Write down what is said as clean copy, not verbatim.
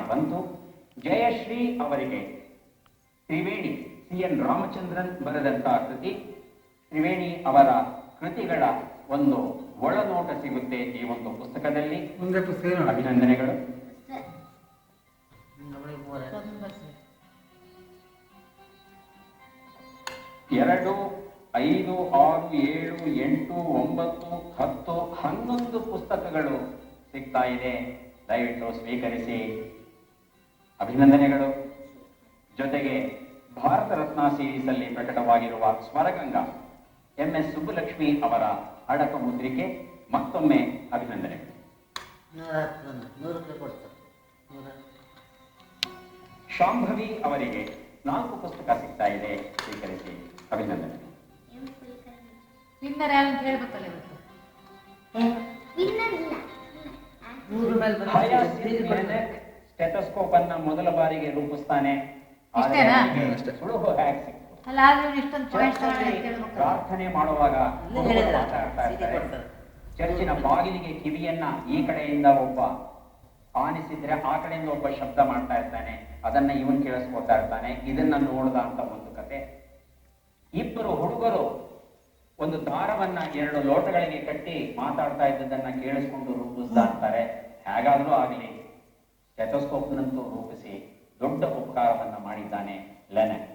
ಬಂತು. ಜಯಶ್ರೀ ಅವರಿಗೆ ತ್ರಿವೇಣಿ CN ರಾಮಚಂದ್ರನ್ ಬರೆದಂತಹ ಕೃತಿ. ತ್ರಿವೇಣಿ ಅವರ ಕೃತಿಗಳ ಒಂದು ಒಳನೋಟ ಸಿಗುತ್ತೆ ಈ ಒಂದು ಪುಸ್ತಕದಲ್ಲಿ. ಅಭಿನಂದನೆಗಳು. 2, 5, 6, 7, 8, 9, 10, 11 ಪುಸ್ತಕಗಳು ಸಿಗ್ತಾ ಇದೆ. ದಯವಿಟ್ಟು ಸ್ವೀಕರಿಸಿ. ಅಭಿನಂದನೆಗಳು. ಜೊತೆಗೆ ಭಾರತ ರತ್ನ ಸೀರೀಸ್ ಅಲ್ಲಿ ಪ್ರಕಟವಾಗಿರುವ ಸ್ವರಗಂಗಾ MS ಸುಬ್ಬಲಕ್ಷ್ಮಿ ಅವರ ಅಡಕ ಮುದ್ರಿಕೆ ಮತ್ತೊಮ್ಮೆ ಅಭಿನಂದನೆಗಳು. ಶಾಂಭವಿ ಅವರಿಗೆ 4 ಪುಸ್ತಕ ಸಿಗ್ತಾ ಇದೆ. ಸ್ವೀಕರಿಸಿ. ಅಭಿನಂದನೆ. ಸ್ಟೆಥೋಸ್ಕೋಪ್ ಅನ್ನ ಮೊದಲ ಬಾರಿಗೆ ರೂಪಿಸ್ತಾನೆ. ಪ್ರಾರ್ಥನೆ ಮಾಡುವಾಗ ಮಾತಾಡ್ತಾ ಇರ್ತಾರೆ. ಚರ್ಚಿನ ಬಾಗಿಲಿಗೆ ಕಿವಿಯನ್ನ ಈ ಕಡೆಯಿಂದ ಒಬ್ಬ ಆನಿಸಿದ್ರೆ ಆ ಕಡೆಯಿಂದ ಒಬ್ಬ ಶಬ್ದ ಮಾಡ್ತಾ ಇರ್ತಾನೆ. ಅದನ್ನ ಇವನ್ ಕೇಳಿಸ್ಕೊತಾ ಇರ್ತಾನೆ. ಇದನ್ನ ನೋಡ್ದ ಅಂತ ಒಂದು ಕತೆ. ಇಬ್ಬರು ಹುಡುಗರು ಒಂದು ದಾರವನ್ನ 2 ಲೋಟಗಳಿಗೆ ಕಟ್ಟಿ ಮಾತಾಡ್ತಾ ಇದ್ದದನ್ನ ಕೇಳಿಸ್ಕೊಂಡು ರೂಪಿಸ್ತಾ ಅಂತಾರೆ. ಹೇಗಾದ್ರೂ ಆಗಲಿ ಸ್ಟೆಥೋಸ್ಕೋಪ್ನಂತೂ ರೂಪಿಸಿ ದೊಡ್ಡ ಉಪಕಾರವನ್ನ ಮಾಡಿದ್ದಾನೆ ಲೆನೆನ್.